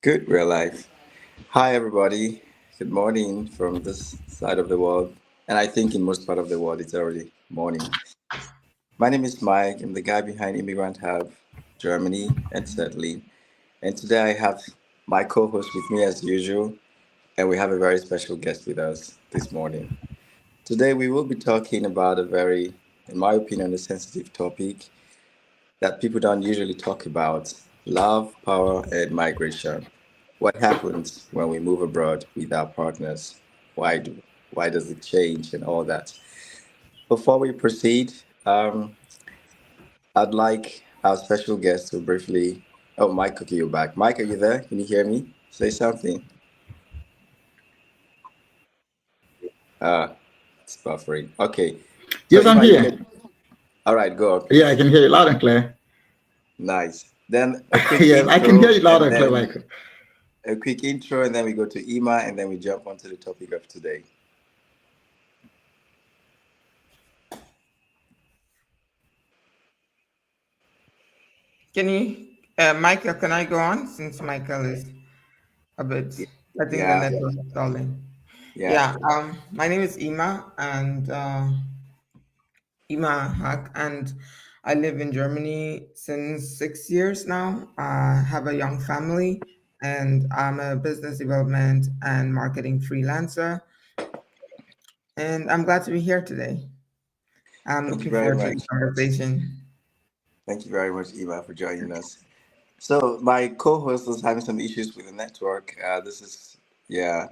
Good, real life. Hi, everybody. Good morning from this side of the world. And I think in most part of the world, it's already morning. My name is Mike. I'm the guy behind Immigrant Hub, Germany, and Setlinn. And today I have my co host with me as usual. And we have a very special guest with us this morning. Today we will be talking about a very, in my opinion, a sensitive topic that people don't usually talk about: love, power, and migration. What happens when we move abroad with our partners? Why do why does it change and all that? Before we proceed, I'd like our special guest to briefly. Oh, Mike, okay, you're back. Mike, are you there? Can you hear me? Say something. It's buffering. Okay, so Yes, I'm Ima, you here. can. All right, go on, Yeah, I please. can hear you loud and clear. Nice. Then a quick Yes, I can hear intro, you loud and and clear, then Michael. we go to Ima, and then we jump onto the topic of today. Can you, Michael, can I go on since Michael is a bit, I think the Yeah, network is stalling. yeah, Yeah, sure. my name is Ima and Ima Haq, and I live in Germany since 6 years now. I have a young family and I'm a business development and marketing freelancer. And I'm glad to be here today. I'm Thank you looking very forward to the much. conversation. Thank you very much, Eva, for joining us. So my co-host was having some issues with the network. Yeah,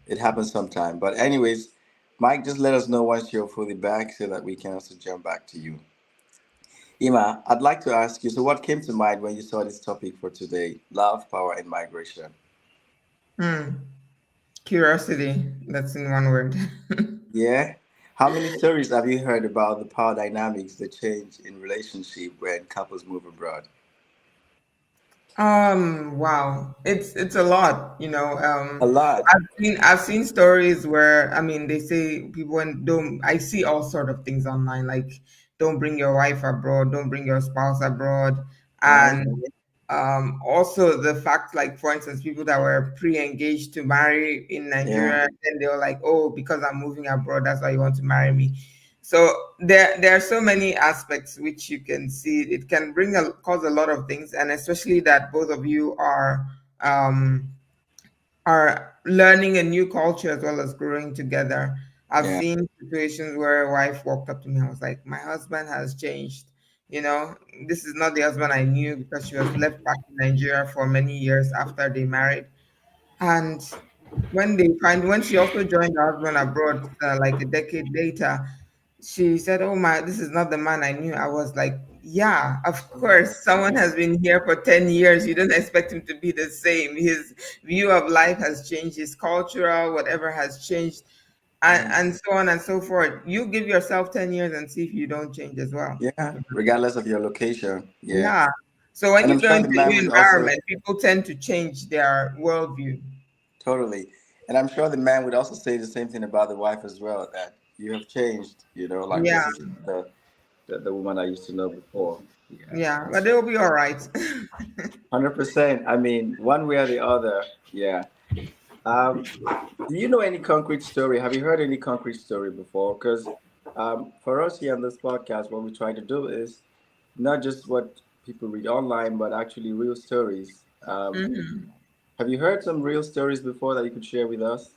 it happens sometime. But anyways, Mike, just let us know once you're fully back so that we can also jump back to you. Ima, I'd like to ask you, so what came to mind when you saw this topic for today? Love, power, and migration. Hmm. Curiosity, that's in one word. Yeah? How many stories have you heard about the power dynamics that change in relationship when couples move abroad? Wow. It's a lot, you know. A lot. I've seen stories where I mean they say people when don't I see all sort of things online like don't bring your wife abroad, don't bring your spouse abroad. Uh-huh. And also the fact like for instance people that were pre-engaged to marry in Yeah. Nigeria and they were like, oh, because I'm moving abroad, that's why you want to marry me. So there are so many aspects which you can see. It can cause a lot of things, and especially that both of you um, are learning a new culture as well as growing together. I've Yeah. seen situations where a wife walked up to me and was like, "My husband has changed. You know, this is not the husband I knew," because she was left back in Nigeria for many years after they married. And when she also joined her husband abroad, like a decade later, she said, "Oh my, this is not the man I knew." I was like, "Yeah, of course. Someone has been here for 10 years. You don't expect him to be the same. His view of life has changed, his cultural, whatever has changed, Yeah. and so on and so forth. You give yourself 10 years and see if you don't change as well." Yeah, regardless of your location. Yeah. Yeah. So when And you I'm go sure the into a man new would also environment, people tend to change their worldview. totally. And I'm sure the man would also say the same thing about the wife as well, that you have changed, like Yeah, this is the woman I used to know before. Yeah. yeah, but they'll be all right. 100%. I mean, one way or the other. Yeah. Um, do you know any concrete story? Have you heard any concrete story before? Because for us here on this podcast, what we try to do is not just what people read online, but actually real stories. Mhm. Have you heard some real stories before that you could share with us?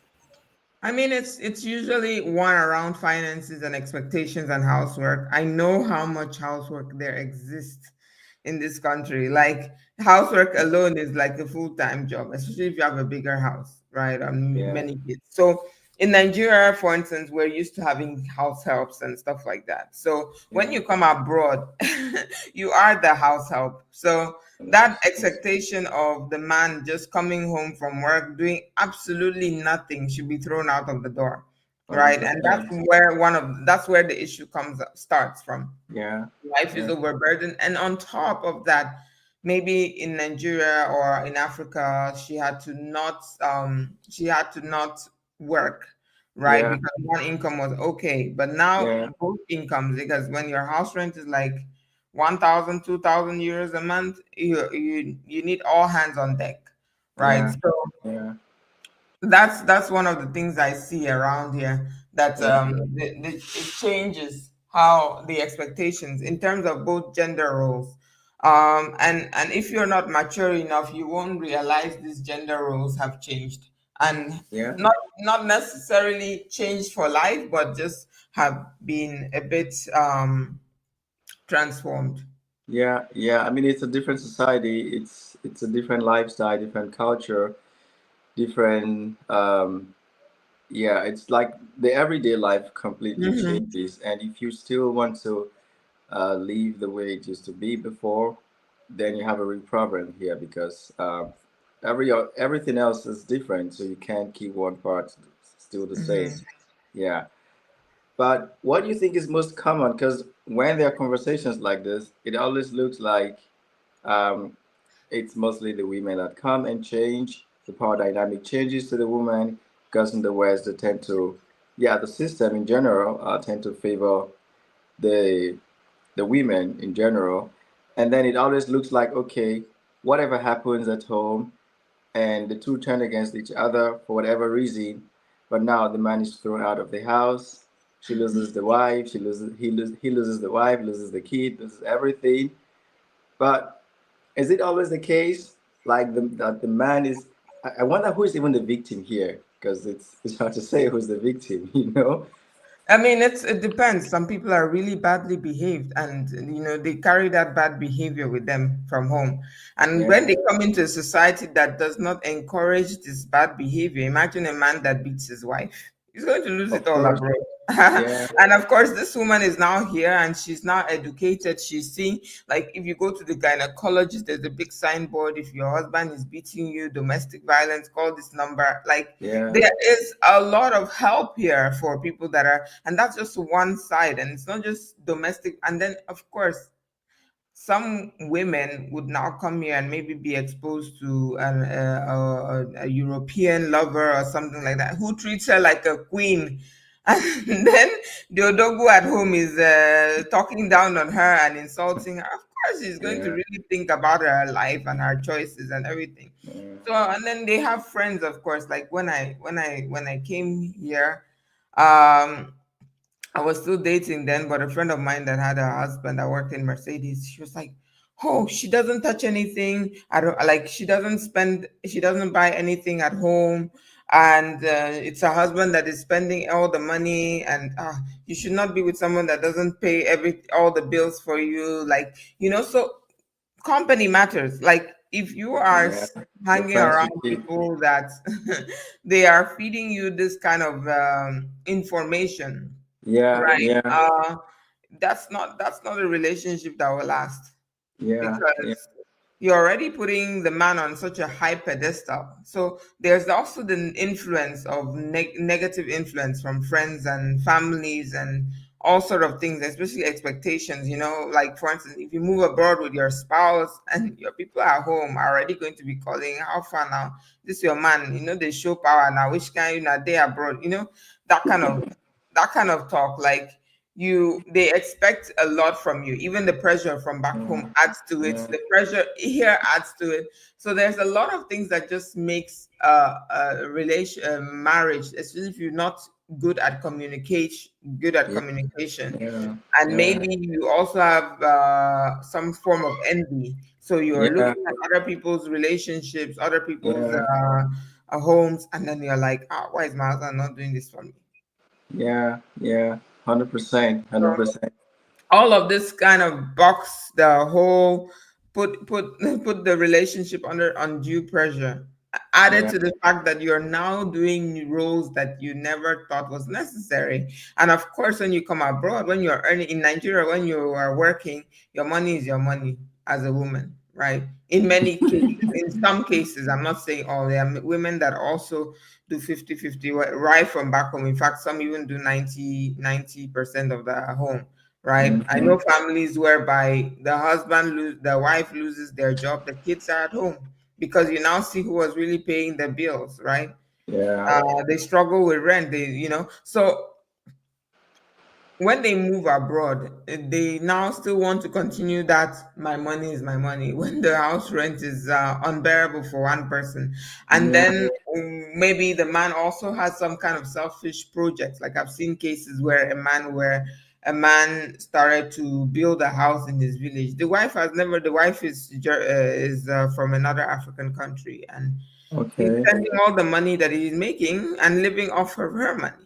I mean, it's usually one around finances and expectations and housework. I know how much housework there exists in this country. Like housework alone is like a full-time job, especially if you have a bigger house, right? Yeah. Many kids. So in Nigeria, for instance, we're used to having house helps and stuff like that. So when Yeah. you come abroad, you are the house help. So that 100%. expectation of the man just coming home from work doing absolutely nothing should be thrown out of the door, right? And that's 100%. where that's where the issue starts from. Yeah. Life is Yeah. overburdened, and on top of that, maybe in Nigeria or in Africa, she had to not work, right? Yeah. Because one income was okay, but now Yeah. both incomes, because when your house rent is like 1,000, 2,000 euros a month, you need all hands on deck. right? Yeah. So Yeah. that's one of the things I see around here, that Yeah. it changes how the expectations in terms of both gender roles. And if you're not mature enough, you won't realize these gender roles have changed, and Yeah. not necessarily changed for life, but just have been a bit transformed. Yeah. Yeah. I mean, it's a different society. It's a different lifestyle, different culture, different. Yeah. It's like the everyday life completely Hmm. changes, and if you still want to live the way it used to be before, then you have a real problem here because everything else is different, so you can't keep one part still the same. Hmm. Yeah. But what do you think is most common? Because when there are conversations like this, it always looks like um, it's mostly the women that come and change. The power dynamic changes to the woman because in the West they tend to, yeah, the system in general tend to favor the the women in general. And then it always looks like, okay, whatever happens at home, and the two turn against each other for whatever reason. But now the man is thrown out of the house. She loses the wife. He loses the wife. Loses the kid. Loses everything. But is it always the case? Like that the man is. I wonder who is even the victim here, because it's hard to say who's the victim. You know? I mean, it depends. Some people are really badly behaved, and they carry that bad behavior with them from home. And when Yeah. they come into a society that does not encourage this bad behavior, imagine a man that beats his wife. He's going to lose it Of all course. abroad. Yeah. And of course, this woman is now here and she's now educated. She's seeing, like, if you go to the gynecologist, there's a big signboard. If your husband is beating you, domestic violence, call this number. Like, Yeah. there is a lot of help here for people that are, and that's just one side. And it's not just domestic. And then, of course, some women would now come here and maybe be exposed to a European lover or something like that who treats her like a queen. And then the Odogu at home is talking down on her and insulting her. Of course, she's going to Yeah. really think about her life and her choices and everything. Yeah. So, and then they have friends, of course. Like when I came here, um, I was still dating then, but a friend of mine that had a husband that worked in Mercedes, she was like, "Oh, she doesn't touch anything. I don't like. She doesn't spend. She doesn't buy anything at home, and it's her husband that is spending all the money. And you should not be with someone that doesn't pay all the bills for you. Like, so company matters. Like, if you are Yeah. The hanging friends around you keep. people that they are feeding you this kind of information, Yeah. right? Yeah. That's not a relationship that will last, Yeah. Yeah. because you're already putting the man on such a high pedestal. So there's also the influence of negative influence from friends and families and all sort of things, especially expectations. Like, for instance, if you move abroad with your spouse and your people at home are already going to be calling, "How far now? This your man? They show power now. Which kind? They abroad. That kind of that kind of talk. Like, they expect a lot from you. Even the pressure from back home Yeah. adds to it. Yeah. The pressure here adds to it. So there's a lot of things that just makes a relation, marriage, especially if you're not good at communication good at Yeah. communication Yeah. and Yeah. maybe you also have some form of envy. So you're Yeah. looking at other people's relationships, other people's Yeah. homes, and then you're like, why is my husband not doing this for me? Yeah. Yeah. 100%. So 100%. all of this kind of box the whole, put put the relationship under undue pressure, added Yeah. to the fact that you're now doing roles that you never thought was necessary. And of course, when you come abroad, when you're earning in Nigeria, when you are working, your money is your money as a woman, right? In many cases, in some cases, I'm not saying all, there are women that also do 50-50 right from back home. In fact, some even do 90% of the home, right? I Mm-hmm. know families whereby the wife loses their job, the kids are at home, because you now see who was really paying the bills, right? Yeah. They struggle with rent. So when they move abroad, they now still want to continue that my money is my money when the house rent is unbearable for one person. And Yeah. then maybe the man also has some kind of selfish project. Like I've seen cases where a man started to build a house in his village. The wife is from another African country, and he's Okay. spending all the money that he's making and living off of her money.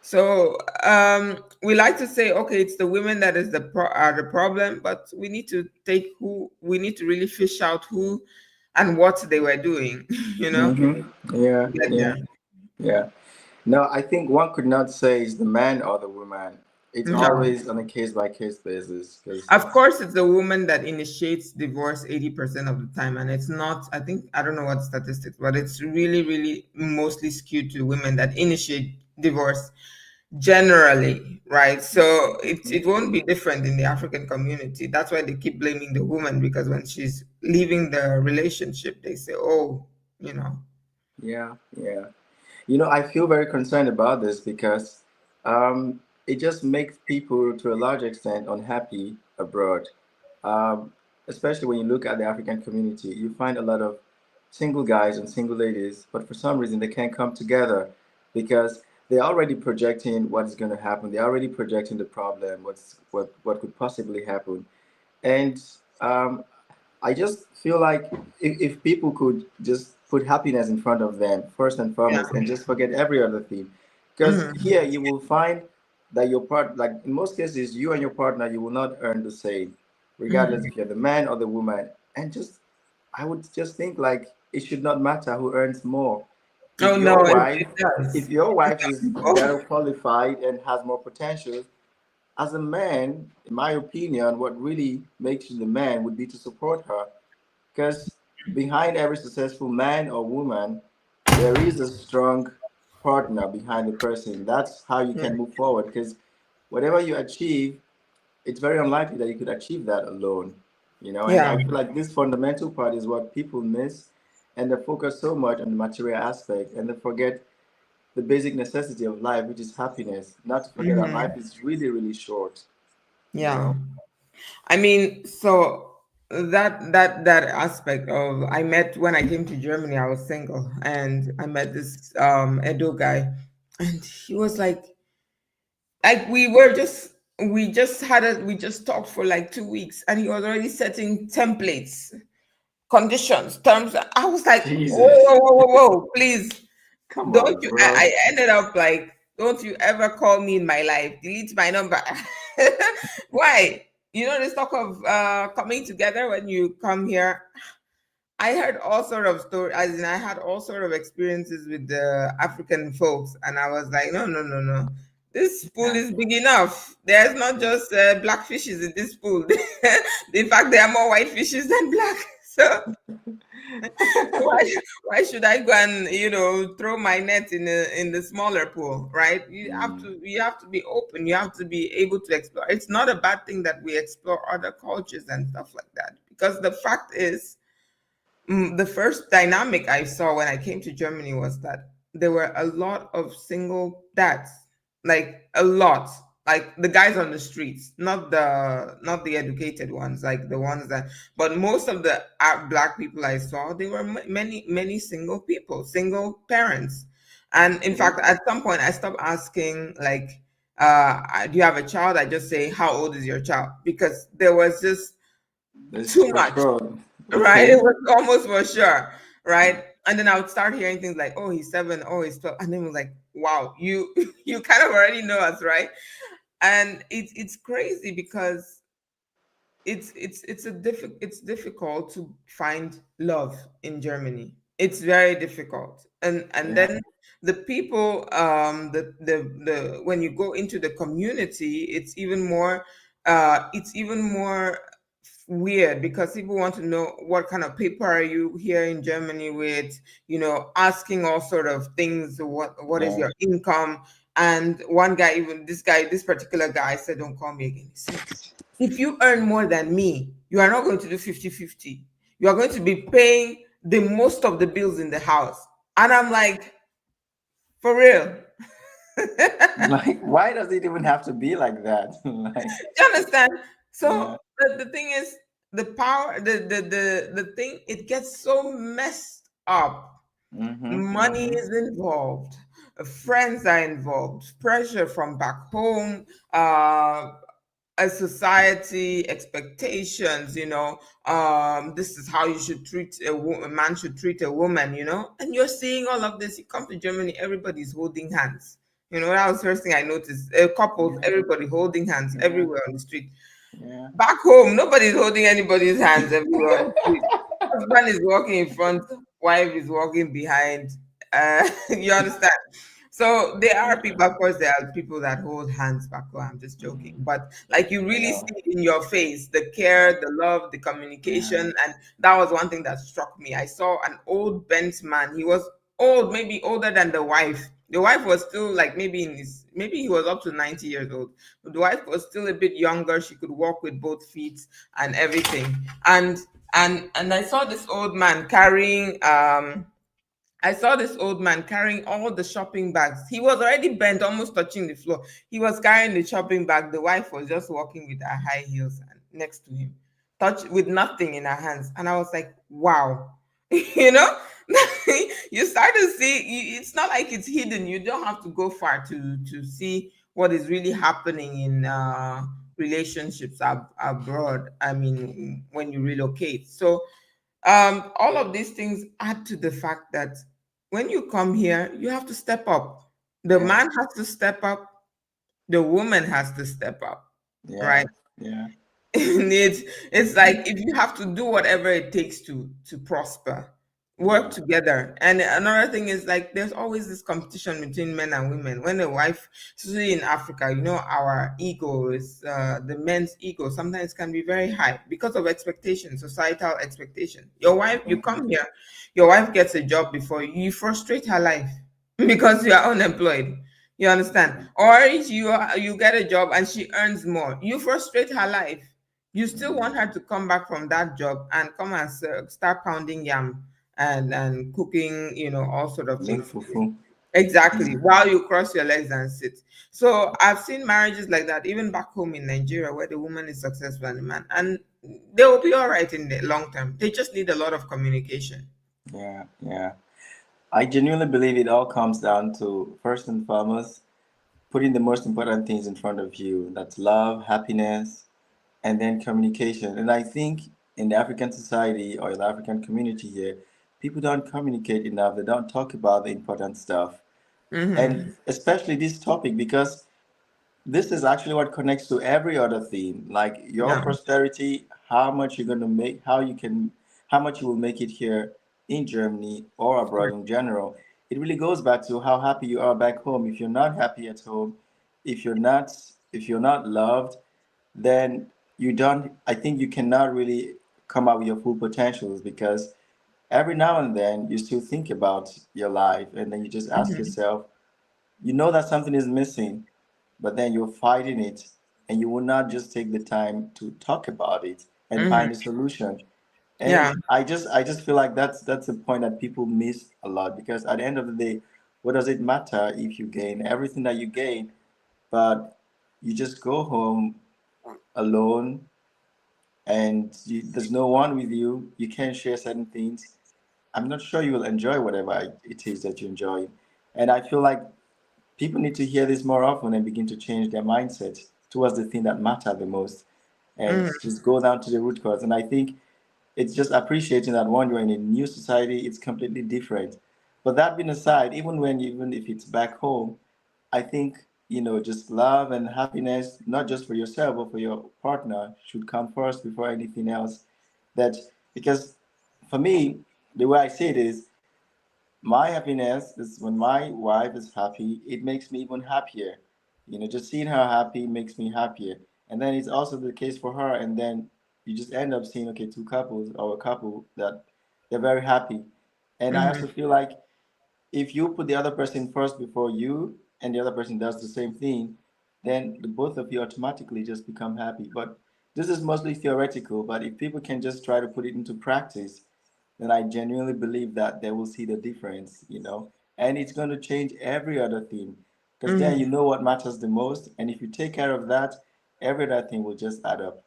So we like to say, okay, it's the women that is the problem, but we need to really fish out who and what they were doing, you know. Yeah, Get yeah, there. yeah. No, I think one could not say it's the man or the woman. It's No. always on a case by case basis because Of course, it's the woman that initiates divorce 80% of the time, and it's not. I don't know what statistics, but it's really, really mostly skewed to women that initiate divorce generally, right? So it won't be different in the African community. That's why they keep blaming the woman, because when she's leaving the relationship, they say, oh, you know. yeah, yeah. I feel very concerned about this because it just makes people to a large extent unhappy abroad. Um, Especially when you look at the African community, you find a lot of single guys and single ladies, but for some reason they can't come together because they're already projecting what is going to happen. They're already projecting the problem, what could possibly happen, and I just feel like if people could just put happiness in front of them first and Yeah. foremost and just forget every other thing. Because Mhm. here you will find that your part, like in most cases, you and your partner, you will not earn the same, regardless Mhm. if you're the man or the woman. And just, I would just think like it should not matter who earns more. If Oh no, your it wife, if does. your wife is better Oh, qualified and has more potential, as a man, in my opinion, what really makes you the man would be to support her. Because behind every successful man or woman, there is a strong partner behind the person. That's how you yeah. can move forward. Because whatever you achieve, it's very unlikely that you could achieve that alone. And Yeah. I feel like this fundamental part is what people miss, and they focus so much on the material aspect, and they forget the basic necessity of life, which is happiness. Not to forget that life Mhm. is really, really short. You Yeah. know. I mean, so that aspect of I met when I came to Germany, I was single, and I met this Edo guy, and he was like we just talked for like 2 weeks, and he was already setting templates, conditions, terms. I was like, whoa, Jesus. whoa, whoa, whoa, whoa, please. Come Don't on, you? bro. I ended up like, don't you ever call me in my life? Delete my number. Why? You know this talk of coming together when you come here. I heard all sort of stories, as in I had all sort of experiences with the African folks, and I was like, no, no, no, no. This pool Yeah. is big enough. There's not just black fishes in this pool. In fact, there are more white fishes than black. So why should I go and throw my net in the smaller pool, right? Mm, You have to be open. You have to be able to explore. It's not a bad thing that we explore other cultures and stuff like that, because the fact is, the first dynamic I saw when I came to Germany was that there were a lot of single dads, like a lot, like the guys on the streets, not the educated ones, like the ones that. But most of the black people I saw, they were many single people, single parents, and in okay. fact, at some point, I stopped asking like, "Do you have a child?" I just say, "How old is your child?" Because there was just This is too for much, sure. right? It Okay. was almost for sure, right? And then I would start hearing things like, "Oh, he's 7. Oh, he's 12," and then it was like, "Wow, you you kind of already know us, right?" And it's crazy because it's difficult to find love in Germany. It's very difficult, and Yeah. then the people, the when you go into the community, it's even more weird, because people want to know what kind of paper are you here in Germany with, asking all sort of things. What is Yeah. your income? And one guy, even this particular guy said, "Don't call me again." He said, if you earn more than me, you are not going to do 50-50. You are going to be paying the most of the bills in the house. And I'm like, for real? Like, why does it even have to be like that? Like, You understand? yeah. So the thing is, the power, the thing, it gets so messed up. Mm-hmm. Money Mm-hmm. is involved, friends are involved, pressure from back home, uh, a society expectations, this is how you should treat a man should treat a woman, and you're seeing all of this. You come to Germany, everybody's holding hands. That was the first thing I noticed. Couples, Yeah. everybody holding hands Yeah. everywhere on the street. Yeah. Back home, nobody's holding anybody's hands everywhere on the street. Husband is walking in front, wife is walking behind. You understand? So there are Yeah. people, of course, there are people that hold hands back home. I'm just joking. Mm. But like you I really see know. it in your face, the Yeah. care, the love, the Yeah. communication. And that was one thing that struck me. I saw an old bent man. He was old, maybe older than the wife. The wife was still like maybe he was up to 90 years old. But the wife was still a bit younger. She could walk with both feet and everything. And I saw this old man carrying all the shopping bags. He was already bent, almost touching the floor. He was carrying the shopping bag. The wife was just walking with her high heels and next to him, touch with nothing in her hands. And I was like, wow, you know, you start to see. It's not like it's hidden. You don't have to go far to see what is really happening in relationships abroad. I mean, when you relocate. So all of these things add to the fact that when you come here, you have to step up. The Yeah. man has to step up, the woman has to step up, Yeah. right? Yeah. It's like if you have to do whatever it takes to prosper, work Yeah. together. And another thing is like there's always this competition between men and women. When a wife, especially in Africa, our ego is the men's ego sometimes can be very high because of expectation, societal expectation. Your wife, you Mm-hmm. come here, your wife gets a job before you, you frustrate her life because you are unemployed. You understand? Or if you get a job and she earns more, you frustrate her life. You still Mm. want her to come back from that job and come and start pounding yam and cooking, all sort of Make things. fufu. Exactly. Mm. While you cross your legs and sit. So I've seen marriages like that, even back home in Nigeria, where the woman is successful and the man, and they will be all right in the long term. They just need a lot of communication. Yeah. Yeah. I genuinely believe it all comes down to first and foremost putting the most important things in front of you. That's love, happiness, and then communication. And I think in the African society or the African community here, people don't communicate enough. They don't talk about the important stuff. And Mm-hmm. especially this topic because this is actually what connects to every other theme, like your Yeah. prosperity, how much you're going to make, how much you will make it here in Germany or abroad in general. It really goes back to how happy you are back home. If you're not happy at home, if you're not if you're not loved, then you don't I think you cannot really come out with your full potentials because every now and then you still think about your life and then you just ask Mm-hmm. yourself, you know that something is missing, but then you're fighting it and you will not just take the time to talk about it and Mm-hmm. find a solution. Yeah. And I just feel like that's the point that people miss a lot because at the end of the day, what does it matter if you gain everything that you gain, but you just go home alone and there's no one with you, you can't share certain things. I'm not sure you will enjoy whatever it is that you enjoy. And I feel like people need to hear this more often and begin to change their mindset towards the thing that matter the most and Mm-hmm. just go down to the root cause. And I think it's just appreciating that when you're in a new society, it's completely different. But that being aside, even if it's back home, I think just love and happiness, not just for yourself but for your partner, should come first before anything else. That because for me, the way I see it is my happiness is when my wife is happy, it makes me even happier. Just seeing her happy makes me happier. And then it's also the case for her. And then you just end up seeing, okay, two couples or a couple that they're very happy. And I Mm-hmm. also feel like if you put the other person first before you and the other person does the same thing, then the both of you automatically just become happy. But this is mostly theoretical, but if people can just try to put it into practice, then I genuinely believe that they will see the difference, and it's going to change every other thing. because then you Mhm. know what matters the most, and if you take care of that, every other thing will just add up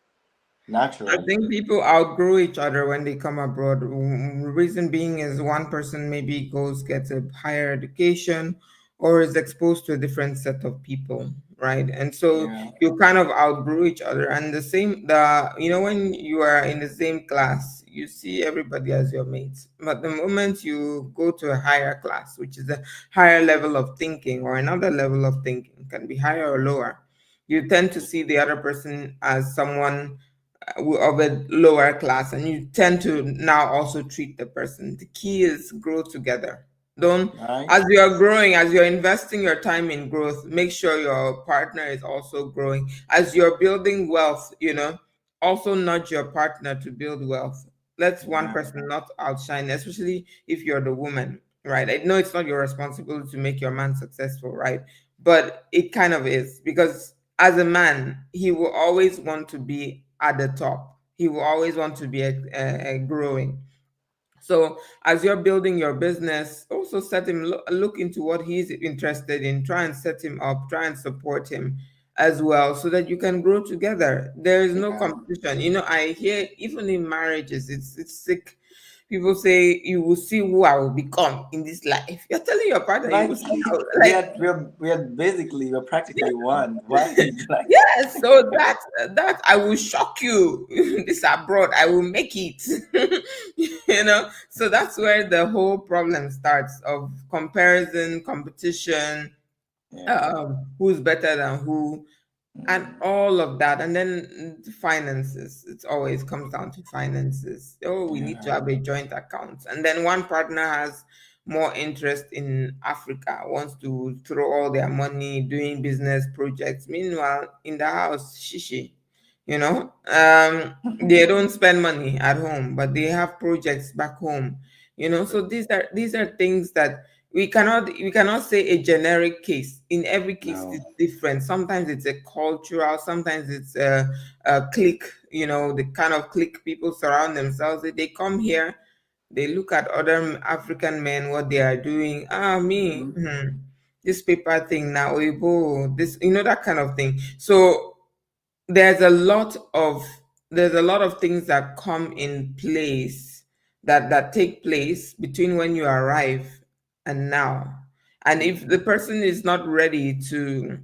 I naturally. think people outgrow each other when they come abroad. Reason being is one person maybe goes gets a higher education or is exposed to a different set of people, right? And so Yeah. you kind of outgrow each other. And the same, when you are in the same class, you see everybody as your mates. But the moment you go to a higher class, which is a higher level of thinking or another level of thinking, can be higher or lower, you tend to see the other person as someone of a lower class, and you tend to now also treat the person. The key is grow together. Don't, as Nice. you're growing, as you're investing your time in growth, make sure your partner is also growing. As you're building wealth, also nudge your partner to build wealth. Let one Yeah. person not outshine, especially if you're the woman, right? I know it's not your responsibility to make your man successful, right? But it kind of is, because as a man, he will always want to be at the top. He will always want to be growing. So as you're building your business, also set him look into what he's interested in. Try and set him up. Try and support him as well, so that you can grow together. There is no Yeah. competition. I hear even in marriages, it's sick. People say you will see who I will become in this life. You're telling your partner you will Like see how, we like, are we're practically one. Why like yes, so that I will shock you. This abroad, I will make it. So that's where the whole problem starts of comparison, competition, yeah. who's better than who, and Mm, all of that. And then finances, it always comes down to finances. Oh, we need to yeah. have a joint account, and then one partner has more interest in Africa, wants to throw all their money doing business projects. Meanwhile, in the house, shishi, they don't spend money at home, but they have projects back home. So True. these are things that we cannot say a generic case. In every case No. it's different. Sometimes it's a cultural, sometimes it's a clique, the kind of clique people surround themselves with. They come here, they look at other African men, what they are doing. Me, Mm-hmm. this paper thing now, this, that kind of thing. So there's a lot of there's a lot of things that come in place, that take place between when you arrive and now. And if Mm-hmm. the person is not ready to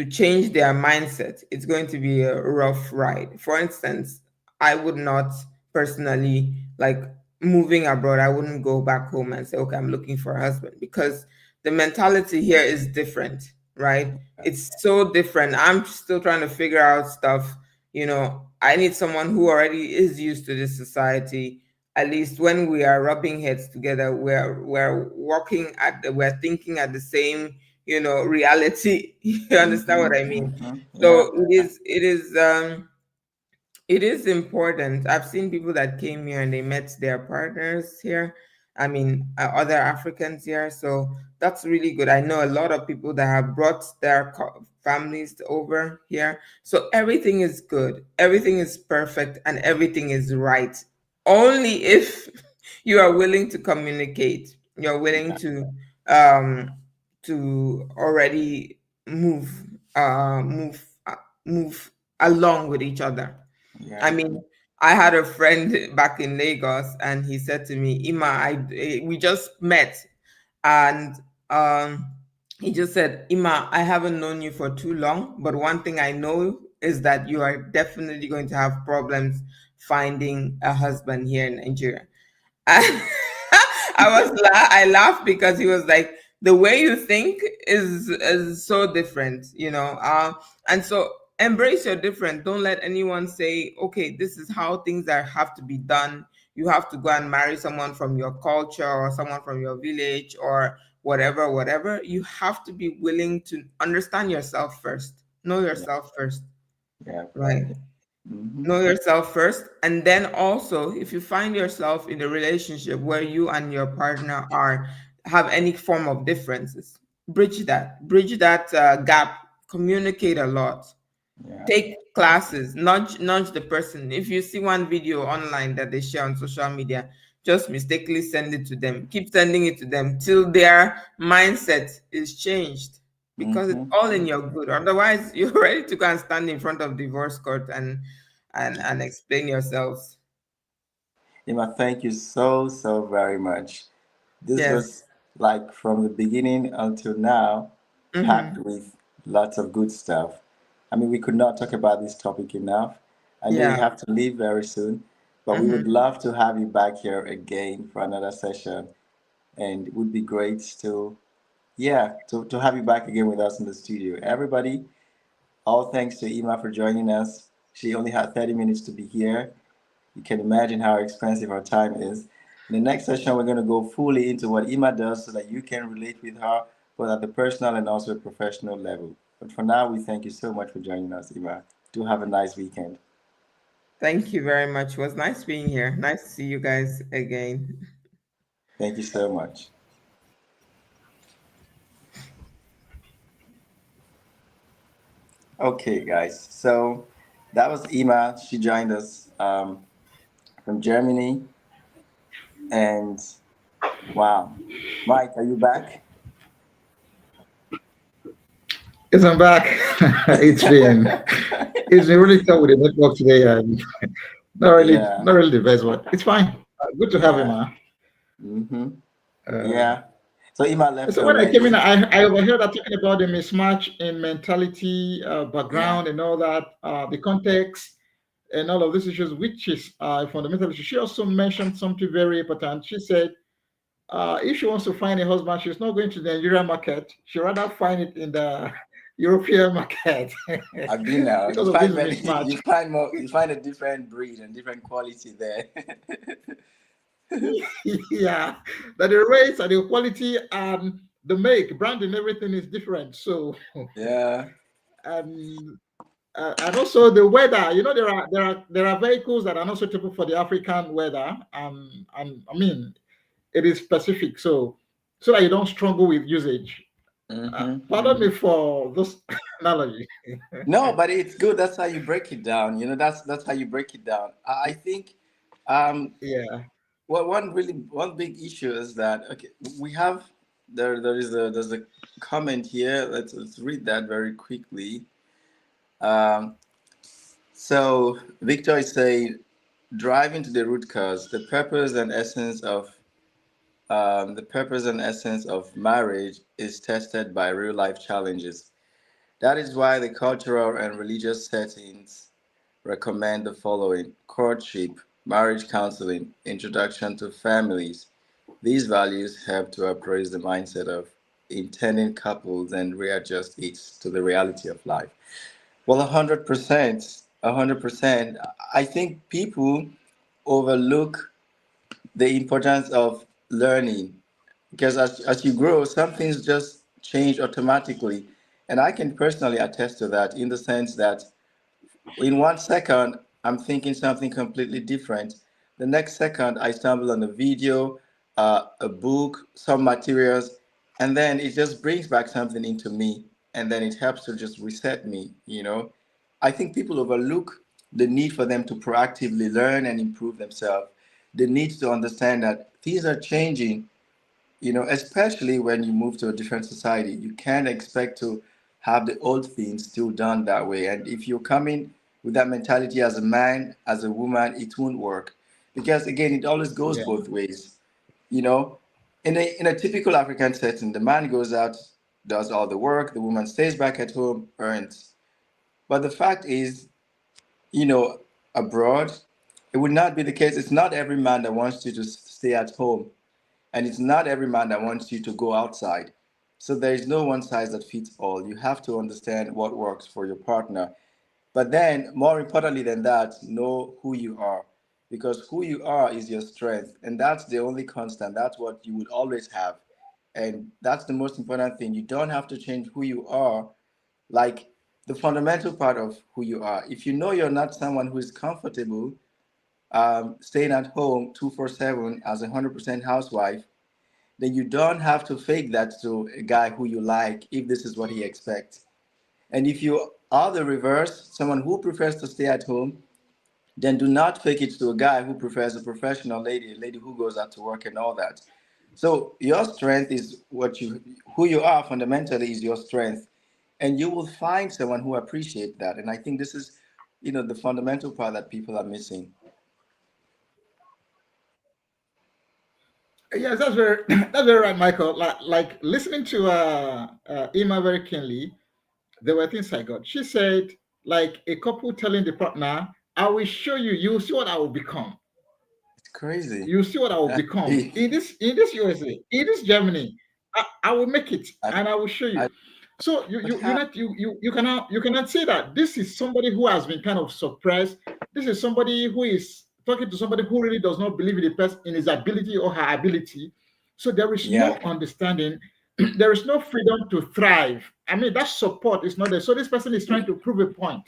change their mindset, it's going to be a rough ride. For instance, I would not personally, like, moving abroad, I wouldn't go back home and say, okay, I'm looking for a husband, because the mentality here is different, right? It's so different. I'm still trying to figure out stuff. I need someone who already is used to this society. At least when we are rubbing heads together, we're thinking at the same, reality. You understand Mm-hmm. what I mean? Mm-hmm. Yeah. So it is important. I've seen people that came here and they met their partners here. I mean, other Africans here. So that's really good. I know a lot of people that have brought their families over here. So everything is good, everything is perfect, and everything is right. Only if you are willing to communicate, you're willing Yeah. um, to already move, move along with each other. I Yeah. mean, I had a friend back in Lagos, and he said to me, "Ima, we just met, and um, he just said, Ima, I haven't known you for too long, but one thing I know is that you are definitely going to have problems finding a husband here in Nigeria." I, I laughed because he was like, the way you think is so different, and so embrace your different. Don't let anyone say, okay, this is how things are have to be done. You have to go and marry someone from your culture or someone from your village or whatever. You have to be willing to understand yourself first. Know Yeah. yourself first, Yeah. right? Mm-hmm. Know yourself first, and then also, if you find yourself in a relationship where you and your partner are have any form of differences, bridge that gap. Communicate a lot, Yeah. Take classes, nudge the person. If you see one video online that they share on social media, just mistakenly send it to them. Keep sending it to them till their mindset is changed, because it's Mm-hmm. all in your good. Otherwise, you're ready to go and stand in front of divorce court and explain yourselves. Ima, thank you so, so very much. This Yes. was like from the beginning until now, packed Mm-hmm. with lots of good stuff. I mean, we could not talk about this topic enough. I know you Yeah. have to leave very soon, but we Mm-hmm. would love to have you back here again for another session. And it would be great to, yeah, to have you back again with us in the studio. Everybody, all thanks to Ima for joining us. She only had 30 minutes to be here. You can imagine how expensive our time is. In the next session, we're going to go fully into what Ima does so that you can relate with her, both at the personal and also professional level. But for now, we thank you so much for joining us, Ima. Do have a nice weekend. Thank you very much. It was nice being here. Nice to see you guys again. Thank you so much. Okay, guys. So that was Ima. She joined us from Germany. And wow. Mike, are you back? Yes, I'm back. It's been really tough with the network today, and Yeah, not really the best, but it's fine. Good to have him, yeah. man. Mm-hmm. Uh, Yeah. So Ima left so when I came in, already. I overheard that talking about the mismatch in mentality, Yeah. background, and all that, the context, and all of these issues, which is a fundamental issue. She also mentioned something very important. She said, if she wants to find a husband, she's not going to the Nigerian market. She'd rather find it in the European market I've been now. You because of this find many. mismatch. You find more. You find a different breed and different quality there. Yeah, that the rates and the quality and the make, branding, everything is different. So, Yeah. and and also the weather. You know, there are vehicles that are not suitable for the African weather. And I mean, it is specific. So that you don't struggle with usage. Mm-hmm, Pardon mm-hmm. me for this analogy. No, but it's good. That's how you break it down. You know, that's how you break it down. I think, um, Yeah. well, one big issue is that okay, we have there's a comment here. Let's read that very quickly. Um, so Victor is saying, driving to the root cause, the purpose and essence of marriage is tested by real life challenges. That is why the cultural and religious settings recommend the following: courtship, marriage counseling, introduction to families. These values help to appraise the mindset of intending couples and readjust it to the reality of life. Well, 100%, 100%. I think people overlook the importance of learning because as you grow, some things just change automatically. And I can personally attest to that in the sense that in 1 second, I'm thinking something completely different. The next second, I stumble on a video, a book, some materials, and then it just brings back something into me. And then it helps to just reset me, you know. I think people overlook the need for them to proactively learn and improve themselves. The need to understand that things are changing, you know, especially when you move to a different society. You can't expect to have the old things still done that way. And if you're coming with that mentality as a man, as a woman, it won't work. Because again, it always goes Yeah. both ways. You know, in a typical African setting, the man goes out, does all the work, the woman stays back at home, earns. But the fact is, you know, abroad, it would not be the case. It's not every man that wants you to stay at home, and it's not every man that wants you to go outside. So there is no one size that fits all. You have to understand what works for your partner. But then, more importantly than that, know who you are. Because who you are is your strength. And that's the only constant. That's what you would always have. And that's the most important thing. You don't have to change who you are, like the fundamental part of who you are. If you know you're not someone who is comfortable staying at home 247 as a 100% housewife, then you don't have to fake that to a guy who you like if this is what he expects. And if you Or the reverse, someone who prefers to stay at home, then do not fake it to a guy who prefers a professional lady, a lady who goes out to work and all that. So your strength is who you are fundamentally is your strength, and you will find someone who appreciates that. And I think this is, the fundamental part that people are missing. Yes, that's very that's very right, Michael. Like listening to Ima very keenly, there were things I got. She said, like a couple telling the partner, "I will show you. You will see what I will become. It's crazy. You will see what I will become in this USA, in this Germany. I will make it, I, and I will show I, you." So you but you you how? not you cannot say that this is somebody who has been kind of suppressed. This is somebody who is talking to somebody who really does not believe in the person in his ability or her ability. So there is Yeah, no understanding. There is no freedom to thrive. I mean, that support is not there. So this person is trying to prove a point.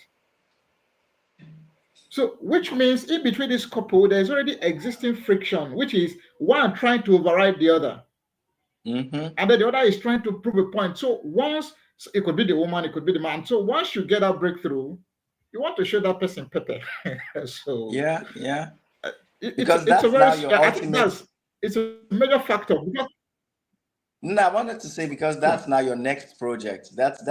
So, which means in between this couple, there's already existing friction, which is one trying to override the other, mm-hmm. and then the other is trying to prove a point. So, once so it could be the woman, it could be the man. So, once you get that breakthrough, you want to show that person pepper. So, Yeah, yeah. it's Because it's a that's very now your I think ultimate. it's a major factor because No, I wanted to say because yeah, that's now your next project. That's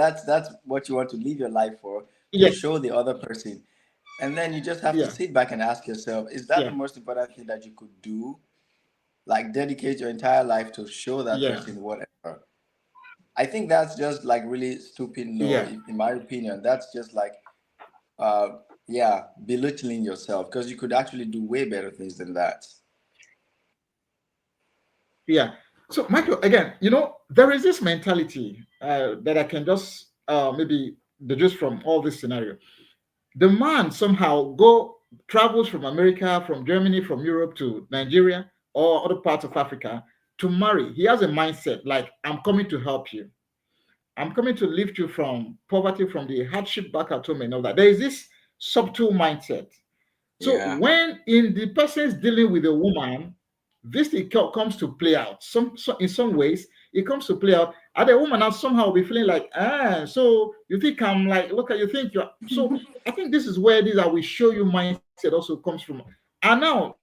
what you want to live your life for, to yeah, show the other person. And then you just have to yeah, sit back and ask yourself, is that the yeah, most important thing that you could do? Like dedicate your entire life to show that yeah, person whatever. I think that's just like really stupid. No, yeah, in my opinion, that's just like, uh, yeah, belittling yourself because you could actually do way better things than that. yeah. So, Michael, again, there is this mentality that I can just maybe deduce from all this scenario. The man somehow go travels from America, from Germany, from Europe to Nigeria or other parts of Africa to marry. He has a mindset like, I'm coming to help you. I'm coming to lift you from poverty, from the hardship back at home and all that. There is this subtle mindset. So Yeah, when in the person's dealing with a woman, this comes to play out. In some ways, it comes to play out. And the woman now somehow will be feeling like, so you think I'm like, look at you think you're so. I think this is where this I will show you mindset also comes from. And now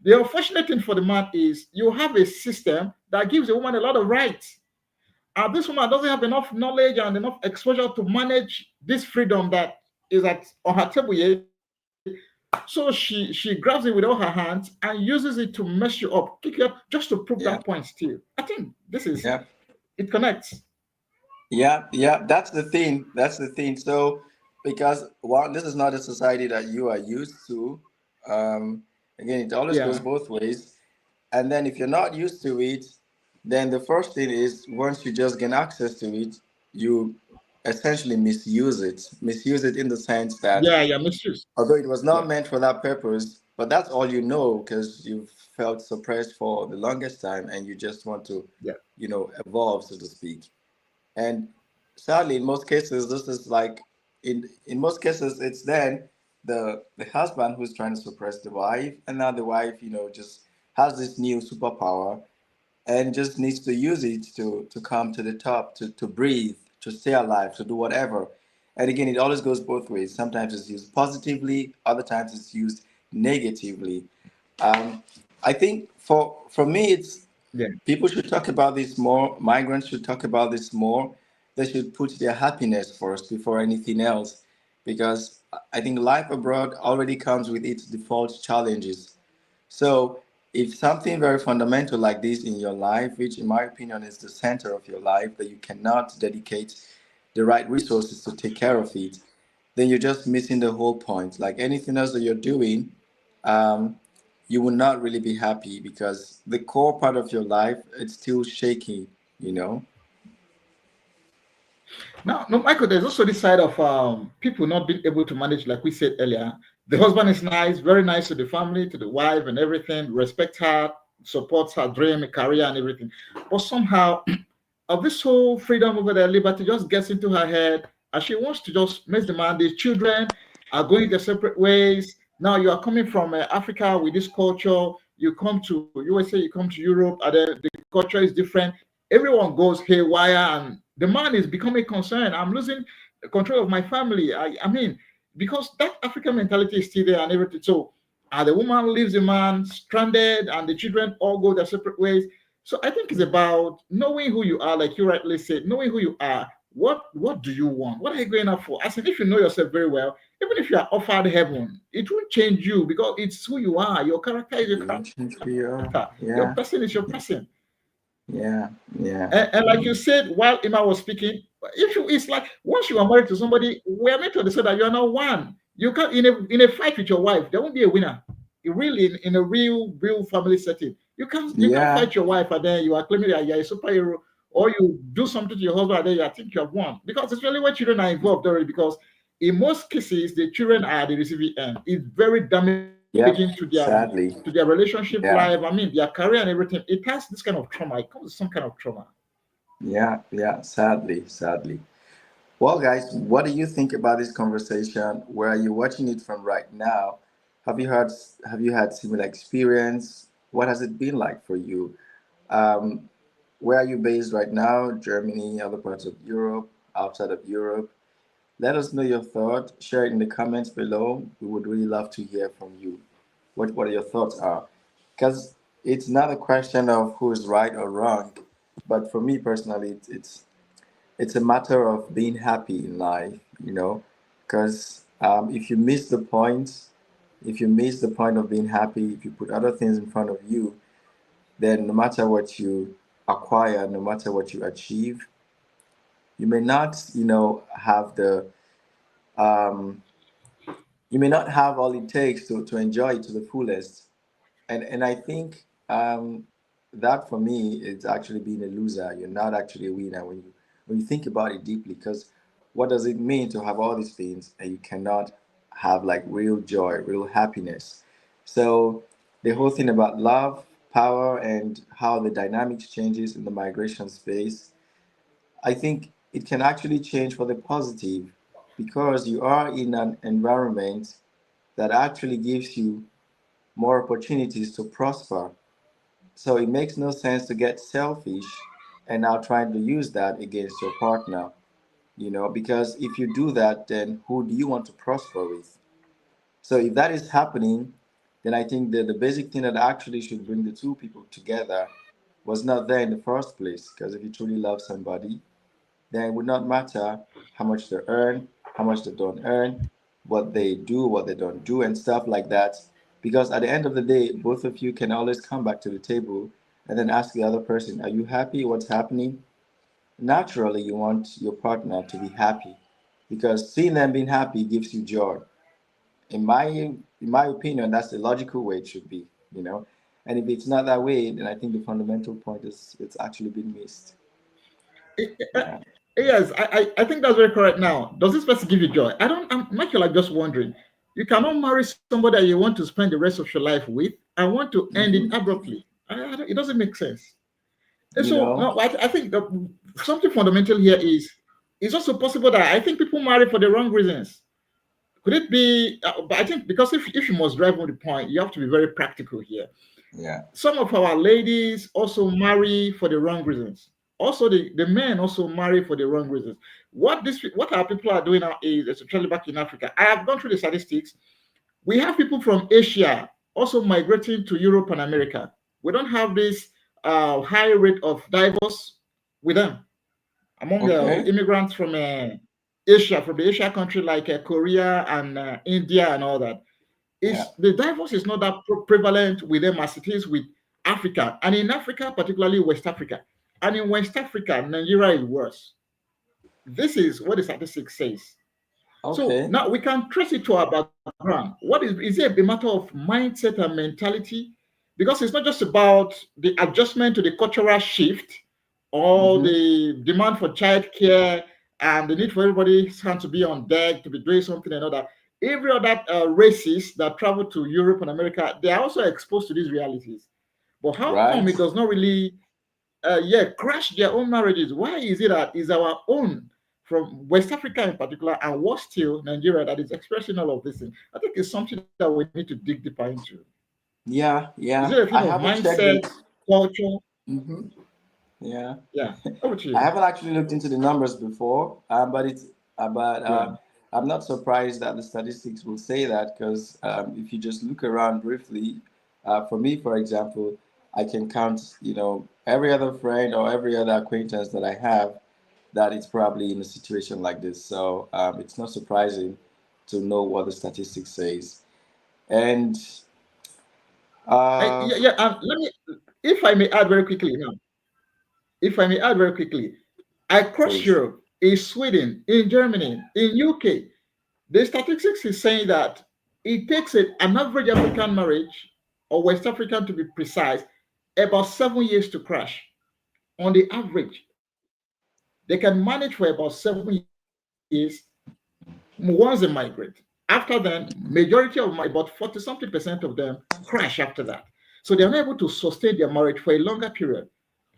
the unfortunate thing for the man is you have a system that gives a woman a lot of rights. And this woman doesn't have enough knowledge and enough exposure to manage this freedom that is at on her table yet. So she grabs it with all her hands and uses it to mess you up, kick you up, just to prove that point yeah, still. I think yeah. it connects. Yeah, yeah, that's the thing. That's the thing. So, because one, this is not a society that you are used to. Um, Again, it always goes Yeah, both ways. And then if you're not used to it, then the first thing is once you just gain access to it, you essentially misuse it. Misuse it in the sense that yeah, yeah, misuse. although it was not Yeah, meant for that purpose, but that's all you know because you've felt suppressed for the longest time and you just want to, yeah, evolve, so to speak. And sadly, in most cases, this is like in most cases, it's then the husband who's trying to suppress the wife, and now the wife, just has this new superpower and just needs to use it to come to the top, to breathe, to stay alive, to do whatever. And again, it always goes both ways. Sometimes it's used positively, other times it's used negatively. Um, I think for me, it's yeah. people should talk about this more. Migrants should talk about this more. They should put their happiness first before anything else, because I think life abroad already comes with its default challenges. So, if something very fundamental like this in your life, which in my opinion is the center of your life, that you cannot dedicate the right resources to take care of it, then you're just missing the whole point. Like anything else that you're doing, um, you will not really be happy because the core part of your life it's still shaky, you know. Now, no, Michael, there's also this side of people not being able to manage, like we said earlier. The husband is nice, very nice to the family, to the wife, and everything, respect her, supports her dream, career, and everything. But somehow, of this whole freedom over their liberty just gets into her head, and she wants to just mess the man. The children are going their separate ways. Now you are coming from Africa with this culture. You come to USA, you come to Europe, and then the culture is different. Everyone goes haywire, and the man is becoming concerned. I'm losing. control of my family. I mean, because that African mentality is still there and everything. So, the woman leaves the man stranded, and the children all go their separate ways. So, I think it's about knowing who you are, like you rightly said, knowing who you are. What do you want? What are you going up for? As in, if you know yourself very well, even if you are offered heaven, it won't change you because it's who you are. Your character is your You won't change who you are. character. Your Yeah, person is your person. yeah, yeah. And like you said while Emma was speaking, if you, it's like once you are married to somebody, we are meant to understand that you are not one. You can't in a fight with your wife, there won't be a winner. Really, in a real family setting, you can't Yeah, fight your wife and then you are claiming that you're a superhero, or you do something to your husband and then you think you have won. Because it's really when children are involved already, because in most cases the children are the receiving end. It's very damaging yep. to Sadly, their relationship life. I yeah, mean, their career and everything. It has this kind of trauma. It comes with some kind of trauma. yeah, yeah. Sadly, sadly. Well, guys, what do you think about this conversation? Where are you watching it from right now? Have you heard? Have you had similar experience? What has it been like for you? Um, where are you based right now? Germany, other parts of Europe, outside of Europe? Let us know your thought. Share it in the comments below. We would really love to hear from you. What your thoughts are? Because it's not a question of who is right or wrong, but for me personally, it's a matter of being happy in life, you know, because if you miss the point, if you miss the point of being happy, if you put other things in front of you, then no matter what you acquire, no matter what you achieve, you may not, have um, you may not have all it takes to enjoy it to the fullest. And I think that for me is actually being a loser. You're not actually a winner when you think about it deeply. Because what does it mean to have all these things and you cannot have like real joy, real happiness? So the whole thing about love, power, and how the dynamics changes in the migration space, I think it can actually change for the positive because you are in an environment that actually gives you more opportunities to prosper. So it makes no sense to get selfish and now trying to use that against your partner, because if you do that, then who do you want to prosper with? So if that is happening, then I think that the basic thing that actually should bring the two people together was not there in the first place. Because if you truly love somebody, then it would not matter how much they earn, how much they don't earn, what they do, what they don't do, and stuff like that. Because at the end of the day, both of you can always come back to the table and then ask the other person, are you happy? What's happening? Naturally, you want your partner to be happy because seeing them being happy gives you joy. In my opinion, that's the logical way it should be, you know. And if it's not that way, then I think the fundamental point is it's actually been missed. Yeah. Yes, I think that's very correct. Now, does this person give you joy? I'm Michael. I'm just wondering. You cannot marry somebody that you want to spend the rest of your life with and want to end it Hmm. abruptly. It doesn't make sense. And You so, know? no, I think that something fundamental here is it's also possible that I think people marry for the wrong reasons. Could it be? But I think because if you must drive home the point, you have to be very practical here. Yeah. Some of our ladies also marry for the wrong reasons. Also, the men also marry for the wrong reasons. What our people are doing now is, especially back in Africa, I have gone through the statistics. We have people from Asia also migrating to Europe and America. We don't have this high rate of divorce with them among the Okay. immigrants from Asia, from the Asia country like Korea and India and all that. Yeah. Is the divorce is not that prevalent with them as it is with Africa, and in Africa, particularly West Africa, and in West Africa, Nigeria is worse. This is what the statistics says. So Okay. now we can trace it to our background. What is it a matter of mindset and mentality? Because it's not just about the adjustment to the cultural shift or Mm-hmm. the demand for childcare and the need for everybody's hand to be on deck to be doing something and other. Every other races that travel to Europe and America, they are also exposed to these realities. But how come Right. it does not really crash their own marriages? Why is it that is our own from West Africa in particular, and worse still, Nigeria that is expressing all of this thing? I think it's something that we need to dig deeper into. Yeah. Is it Yeah. a thing I of haven't checked mindset, it. culture? Mm-hmm. Yeah. Yeah, over to I you. haven't actually looked into the numbers before, but it's But Yeah. I'm not surprised that the statistics will say that because if you just look around briefly, for me, for example, I can count, every other friend or every other acquaintance that I have that it's probably in a situation like this. So it's not surprising to know what the statistics says. And uh, Yeah, yeah. Let me, if I may add very quickly now, if I may add very quickly, across please, Europe, in Sweden, in Germany, in UK, the statistics is saying that it takes an average African marriage, or West African to be precise, about 7 years to crash. On the average, they can manage for about 7 years once they migrate. After then, majority of my about 40 something percent of them crash after that. So they are not able to sustain their marriage for a longer period.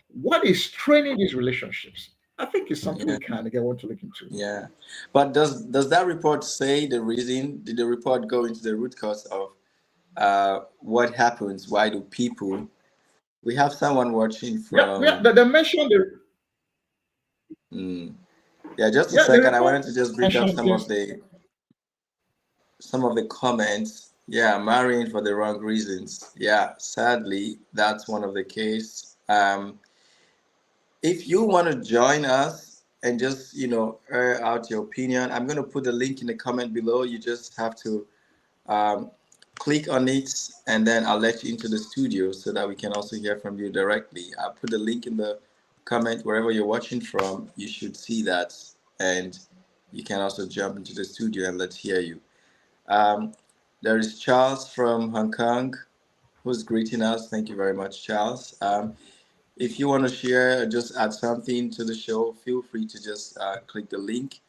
What is training these relationships? I think it's something we yeah, can again want to look into. yeah. But does that report say the reason? Did the report go into the root cause of what happens? Why do people? We have someone watching Yeah, from. they mentioned Mm, yeah, just a yeah, the second. I report wanted to just bring up mentioned things. some of the comments. Yeah, marrying for the wrong reasons. Yeah, sadly, that's one of the case. If you want to join us and just air out your opinion, I'm going to put the link in the comment below. You just have to um, click on it, and then I'll let you into the studio so that we can also hear from you directly. I'll put the link in the comment wherever you're watching from. You should see that, and you can also jump into the studio and let's hear you. Um, there is Charles from Hong Kong who's greeting us. Thank you very much, Charles. If you want to share or just add something to the show, feel free to just click the link,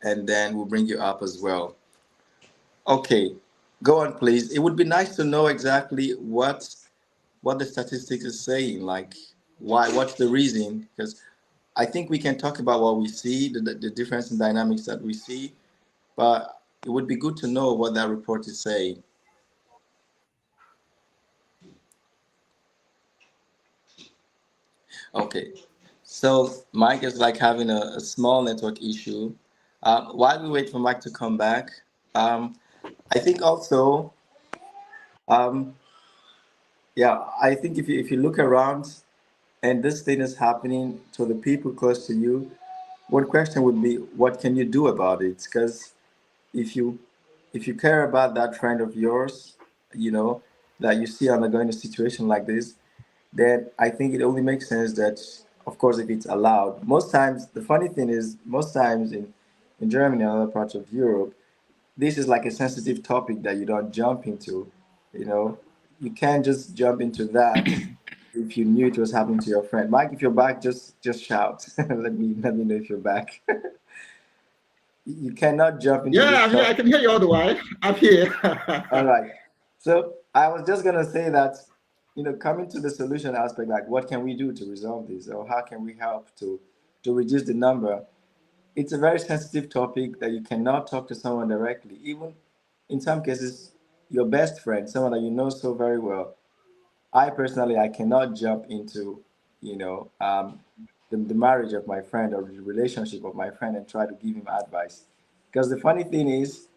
and then we'll bring you up as well. Okay, go on, please. It would be nice to know exactly what the statistics is saying. Like, why? What's the reason? Because I think we can talk about what we see, the difference in dynamics that we see, but it would be good to know what that report is saying. Okay, so Mike is like having a small network issue. While we wait for Mike to come back, um, I think also, um, yeah, I think if you look around and this thing is happening to the people close to you, one question would be, what can you do about it? Because if you if you care about that friend of yours, you know, that you see undergoing a situation like this, then I think it only makes sense that, of course, if it's allowed. Most times, the funny thing is, most times in Germany and other parts of Europe, this is like a sensitive topic that you don't jump into. You know, you can't just jump into that if you knew it was happening to your friend. Mike, if you're back, just shout. Let me know if you're back. You cannot jump into Yeah, this I'm here. I topic. can hear you all the way. I'm here. All right. So I was just gonna say that, coming to the solution aspect, like what can we do to resolve this, or how can we help to reduce the number? It's a very sensitive topic that you cannot talk to someone directly. Even in some cases, your best friend, someone that you know so very well. I personally, I cannot jump into, the marriage of my friend or the relationship of my friend and try to give him advice. Because the funny thing is,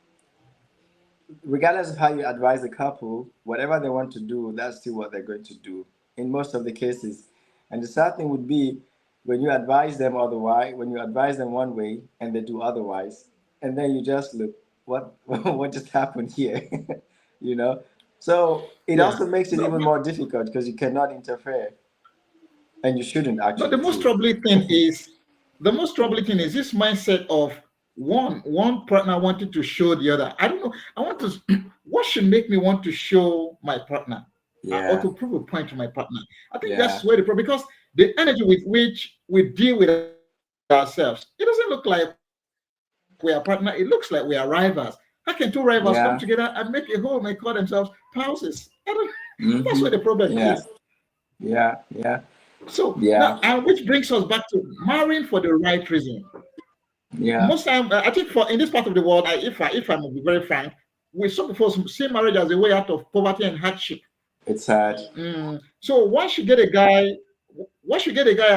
regardless of how you advise a couple, whatever they want to do, that's still what they're going to do in most of the cases. And the sad thing would be when you advise them otherwise, when you advise them one way and they do otherwise, and then you just look, what what just happened here? you know? So it Yeah. also makes it No, even more difficult because you cannot interfere and you shouldn't no, the actually most too. troubling thing is this mindset of one partner wanting to show the other. I don't know. I want to. What should make me want to show my partner or Yeah, to prove a point to my partner? I think yeah, that's where the problem. Because the energy with which we deal with ourselves, it doesn't look like we are partner. It looks like we are rivals. How can two rivals come together and make a home and call yeah. themselves spouses? That's where the problem is. Mm-hmm. Yeah, yeah, yeah, So now, and yeah, which brings us back to marrying for the right reason. yeah. Most time, I think for in this part of the world, if I'm to be very frank, we some people see marriage as a way out of poverty and hardship. It's sad. So once you get a guy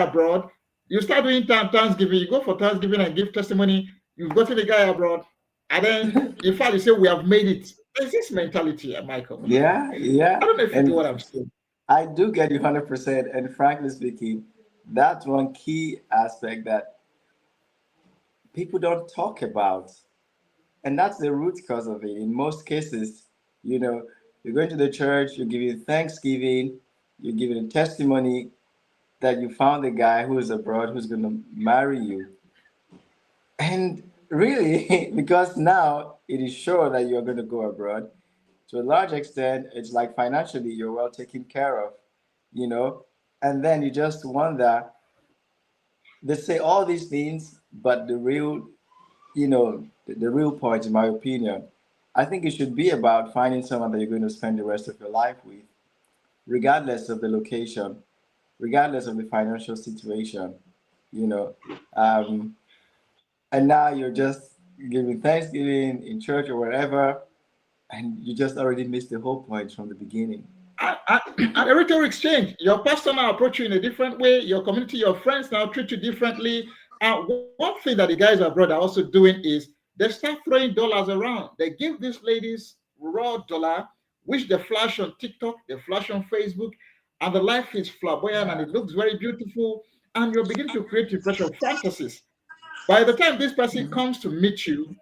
abroad, you start doing Thanksgiving. You go for Thanksgiving and give testimony. you've gotten a guy abroad, and then in fact you say we have made it. There's this mentality, Michael. Yeah, I yeah. don't know if you get And what I'm saying. I do get you 100%. And frankly speaking, that's one key aspect that people don't talk about. And that's the root cause of it. In most cases, you know, you're going to the church, you're giving thanksgiving, you're giving a testimony that you found a guy who is abroad who's going to marry you. And really, because now it is sure that you're going to go abroad, to a large extent, it's like financially you're well taken care of, you know, and then you just wonder, they say all these things, but the real, the real point, in my opinion, I think it should be about finding someone that you're going to spend the rest of your life with, regardless of the location, regardless of the financial situation, you know. Um, and now you're just giving Thanksgiving in church or wherever, and you just already missed the whole point from the beginning. And a rhetoric exchange. Your pastor now approach you in a different way. Your community, your friends now treat you differently. And one thing that the guys abroad are also doing is they start throwing dollars around. They give these ladies raw dollar, which they flash on TikTok, they flash on Facebook, and the life is flamboyant and it looks very beautiful. And you're beginning to create impression fantasies. By the time this person Mhm. comes to meet you,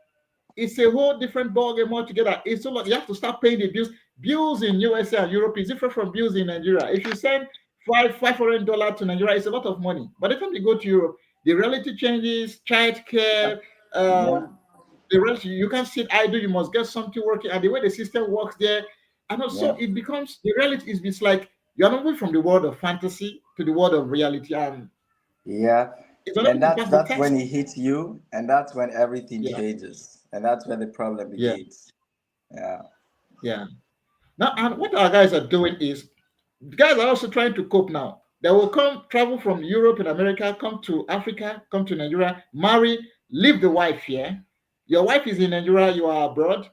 it's a whole different ballgame altogether. It's so like you have to start paying the bills. Bills in USA and Europe is different from bills in Nigeria. If you send $500 to Nigeria, it's a lot of money. By the time you go to Europe, the reality changes, childcare, Yeah, the rest you can't sit idle. You must get something working, and the way the system works there, and also yeah, it becomes the reality is it's like you're moving from the world of fantasy to the world of reality, and yeah. it's unable And to that's pass the that's when test. it hits you, and that's when everything Yeah, changes, and that's where the problem yeah, begins. Yeah. yeah. Now, and what our guys are doing is guys are also trying to cope now. They will come, travel from Europe and America, come to Africa, come to Nigeria, marry, leave the wife here. Your wife is in Nigeria, you are abroad.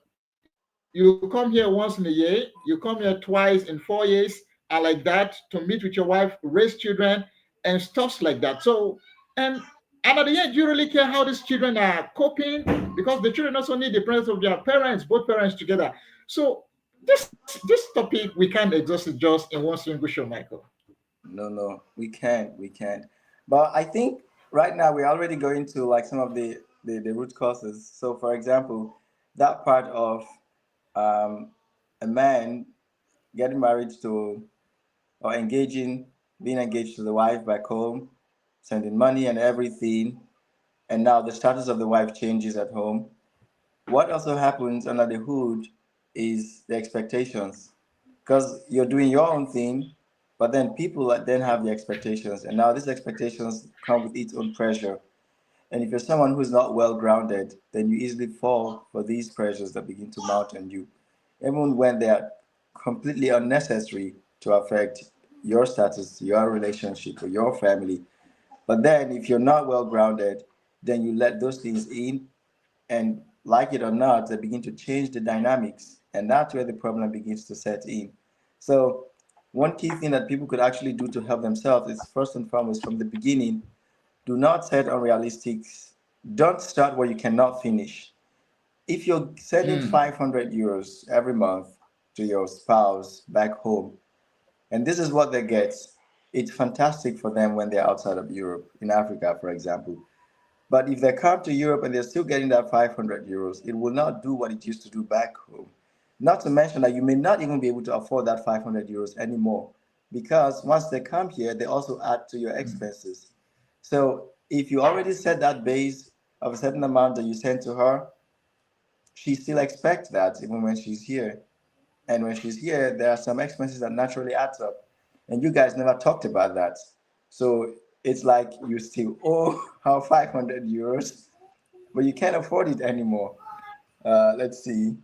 You come here once in a year, you come here twice in 4 years, and like that to meet with your wife, raise children, and stuff like that. So, and and at the end, you really care how these children are coping because the children also need the presence of their parents, both parents together. So this topic we can't exhaust it just in one single show, Michael. No, no, we can't. But I think right now we're already going to like some of the root causes. So, for example, that part of um, a man getting married to or being engaged to the wife back home, sending money and everything, and now the status of the wife changes at home. What also happens under the hood is the expectations, because you're doing your own thing, but then people then have the expectations, and now these expectations come with its own pressure. And if you're someone who's not well grounded, then you easily fall for these pressures that begin to mount on you, even when they are completely unnecessary to affect your status, your relationship, or your family. But then if you're not well grounded, then you let those things in, and like it or not, they begin to change the dynamics. And that's where the problem begins to set in. So, one key thing that people could actually do to help themselves is first and foremost from the beginning, do not set unrealistic, don't start where you cannot finish. If you're sending Mm, 500 euros every month to your spouse back home, and this is what they get, it's fantastic for them when they're outside of Europe, in Africa, for example. But if they come to Europe and they're still getting that 500 euros, it will not do what it used to do back home. Not to mention that you may not even be able to afford that 500 euros anymore, because once they come here, they also add to your expenses. So if you already set that base of a certain amount that you send to her, she still expects that even when she's here. And when she's here, there are some expenses that naturally adds up. And you guys never talked about that. So it's like you still owe her 500 euros, but you can't afford it anymore. Let's see.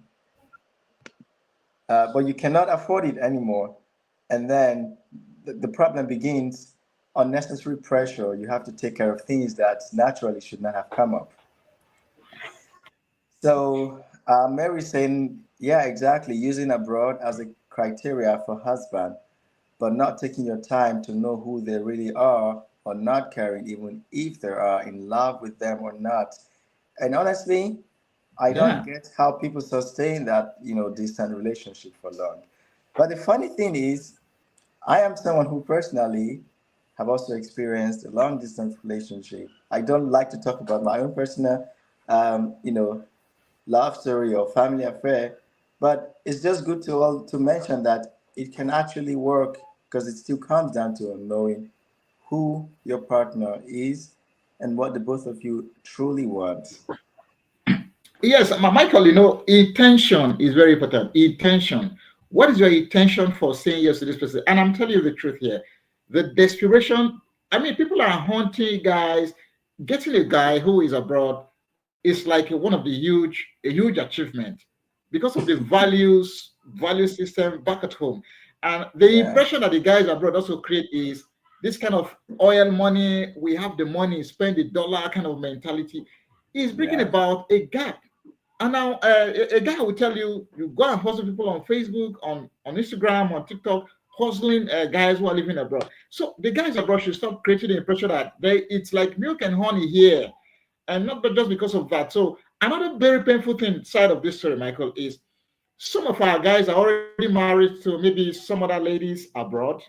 But you cannot afford it anymore. And then the problem begins, unnecessary pressure. You have to take care of things that naturally should not have come up. So Mary's saying, yeah, exactly, using abroad as a criteria for husband, but not taking your time to know who they really are or not caring, even if they are in love with them or not. And honestly, I don't Yeah. get how people sustain that, distant relationship for long. But the funny thing is, I am someone who personally have also experienced a long distance relationship. I don't like to talk about my own personal, um, you know, love story or family affair, but it's just good to mention that it can actually work because it still comes down to knowing who your partner is and what the both of you truly want. Yes, Michael, intention is very important. Intention. What is your intention for saying yes to this person? And I'm telling you the truth here. The desperation, I mean, people are hunting guys. Getting a guy who is abroad is like a huge achievement because of the value system back at home. And the Yeah, impression that the guys abroad also create is this kind of oil money, we have the money, spend the dollar kind of mentality is bringing yeah, about a gap. And now a guy will tell you, you go and hustle people on Facebook, on Instagram, on TikTok, hustling guys who are living abroad. So the guys abroad should stop creating the impression that it's like milk and honey here, and not just because of that. So another very painful thing side of this story, Michael, is some of our guys are already married to maybe some other ladies abroad,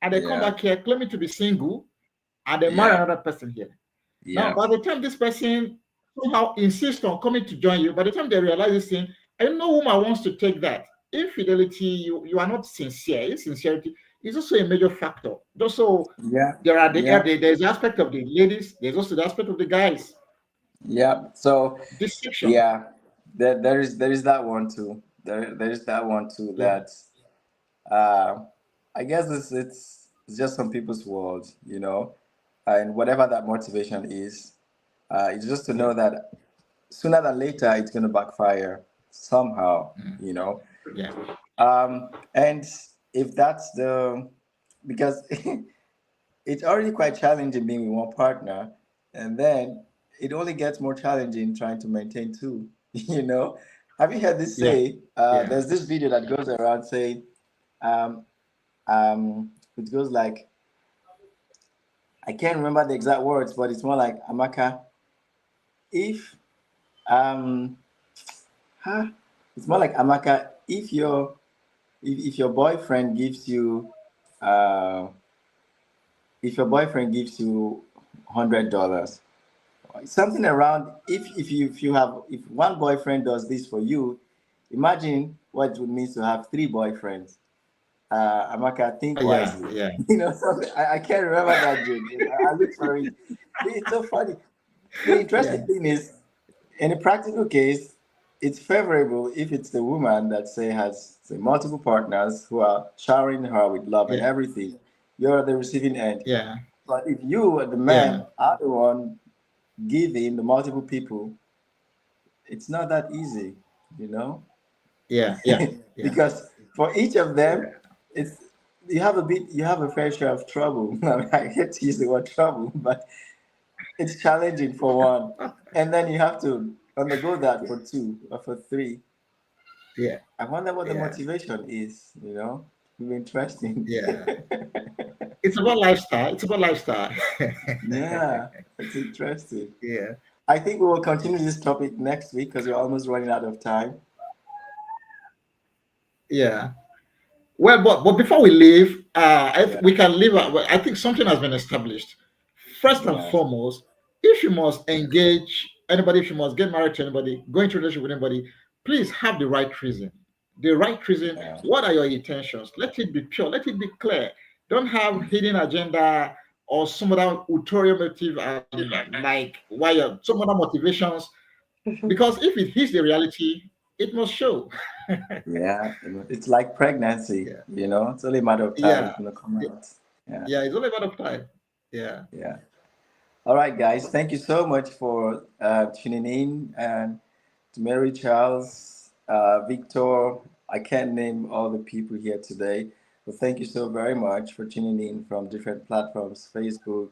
and they come back yeah, here claiming to be single, and they marry yeah, another person here. Now, yeah, by the time this person somehow insists on coming to join you, by the time they realize this thing, I know woman wants to take that. Infidelity, you are not sincere. Insincerity is also a major factor. Also, yeah, yeah, there's the aspect of the ladies, there's also the aspect of the guys. yeah. So Deception. yeah, there is that one too. There is that one too. Yeah. That uh, I guess it's just some people's world, and whatever that motivation is, it's just to know Yeah. that sooner than later it's going to backfire somehow, Mm. you know. Yeah. And if that's the because it's already quite challenging being with one partner, and then it only gets more challenging trying to maintain two. Have you heard this Yeah. say? Yeah. There's this video that goes around saying, um, it goes like, I can't remember the exact words, but it's more like, Amaka, if um, huh? It's more like, Amaka, if your boyfriend gives you, uh, $100, something around, if one boyfriend does this for you, imagine what it would mean to have three boyfriends. Amaka, think Yeah. wisely. Yeah. Something I can't remember that joke. I look for it. It's so funny. The interesting Yeah. thing is, in a practical case, it's favorable if it's the woman that has say multiple partners who are showering her with love and Yeah. everything. You're the receiving end. Yeah. But if you, the Yeah. man, are the one giving the multiple people, it's not that easy, you know? Yeah. Yeah. Yeah. Because for each of them, it's you have a fair share of trouble. I mean, I hate to use the word trouble, but it's challenging for one. And then you have to undergo that for two or for three. Yeah. I wonder what the Yeah. motivation is. It'll be interesting. Yeah. It's about lifestyle. It's about lifestyle. Yeah, it's interesting. Yeah. I think we will continue this topic next week because we're almost running out of time. Yeah. Well, but before we leave, Yeah, we can leave. Well, I think something has been established. First and yeah, foremost, if you must engage anybody, if you must get married to anybody, go into a relationship with anybody, please have the right reason. The right reason. yeah, What are your intentions? Let it be pure. Let it be clear. Don't have hidden agenda or some other ulterior motive and like why some other motivations. Because if it hits the reality, it must show. yeah. It's like pregnancy, Yeah. It's only a matter of time it's Yeah. gonna come out. Yeah, Yeah, it's only a matter of time. Yeah. yeah. All right, guys. Thank you so much for tuning in, and to Mary, Charles, Victor. I can't name all the people here today, but thank you so very much for tuning in from different platforms: Facebook,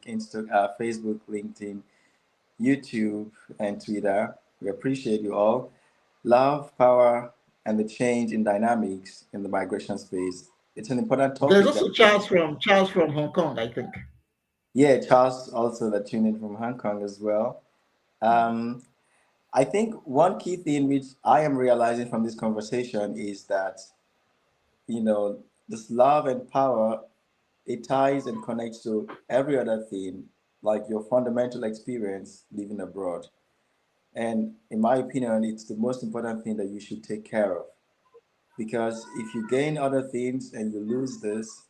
LinkedIn, YouTube, and Twitter. We appreciate you all. Love, power, and the change in dynamics in the migration space. It's an important There's topic that also we can. Charles from Hong Kong, I think. Yeah, Charles also that tuned in from Hong Kong as well. Mm. Um, I think one key thing which I am realizing from this conversation is that, you know, this love and power, it ties and connects to every other thing, like your fundamental experience living abroad. And in my opinion, it's the most important thing that you should take care of. Because if you gain other things and you lose this,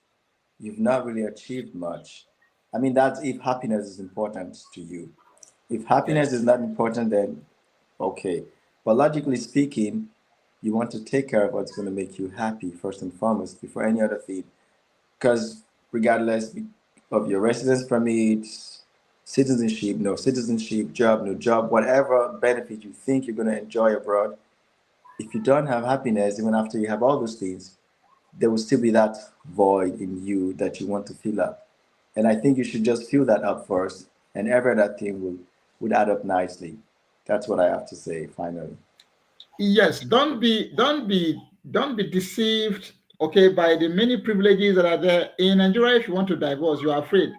you've not really achieved much. I mean, that's if happiness is important to you. If happiness is Yes. not important, then okay. But logically speaking, you want to take care of what's going to make you happy first and foremost before any other thing. Because regardless of your residence permit, citizenship, no citizenship, job, no job, whatever benefit you think you're going to enjoy abroad, if you don't have happiness, even after you have all those things, there will still be that void in you that you want to fill up. And I think you should just fill that up first, and every other thing will would add up nicely. That's what I have to say finally. Yes, don't be deceived, okay, by the many privileges that are there in Nigeria. If you want to divorce, you are afraid.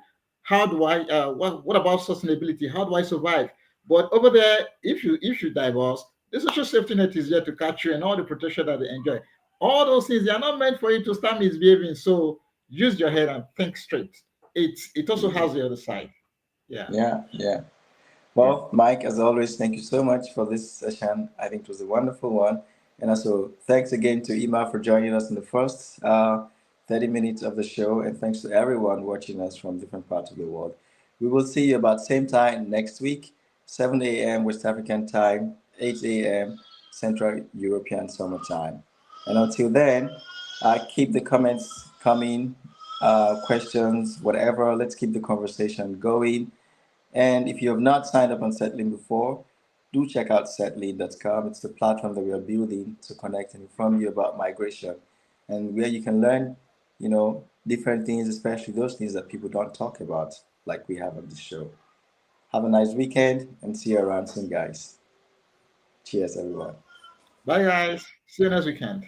How do I what about sustainability? How do I survive? But over there, if you divorce, the social safety net is there to catch you and all the protection that they enjoy. All those things, they are not meant for you to start misbehaving. So use your head and think straight. It also has the other side. Yeah. Yeah, yeah. Yeah. Well, Mike, as always, thank you so much for this session. I think it was a wonderful one. And also, thanks again to Ima for joining us in the first 30 minutes of the show. And thanks to everyone watching us from different parts of the world. We will see you about same time next week, 7 a.m. West African time, 8 a.m. Central European Summer Time. And until then, keep the comments coming, questions, whatever. Let's keep the conversation going. And if you have not signed up on Setlinn before, do check out Setlinn.com. It's the platform that we are building to connect and inform you about migration and where you can learn, different things, especially those things that people don't talk about, like we have on this show. Have a nice weekend and see you around soon, guys. Cheers, everyone. Bye guys. See you next weekend.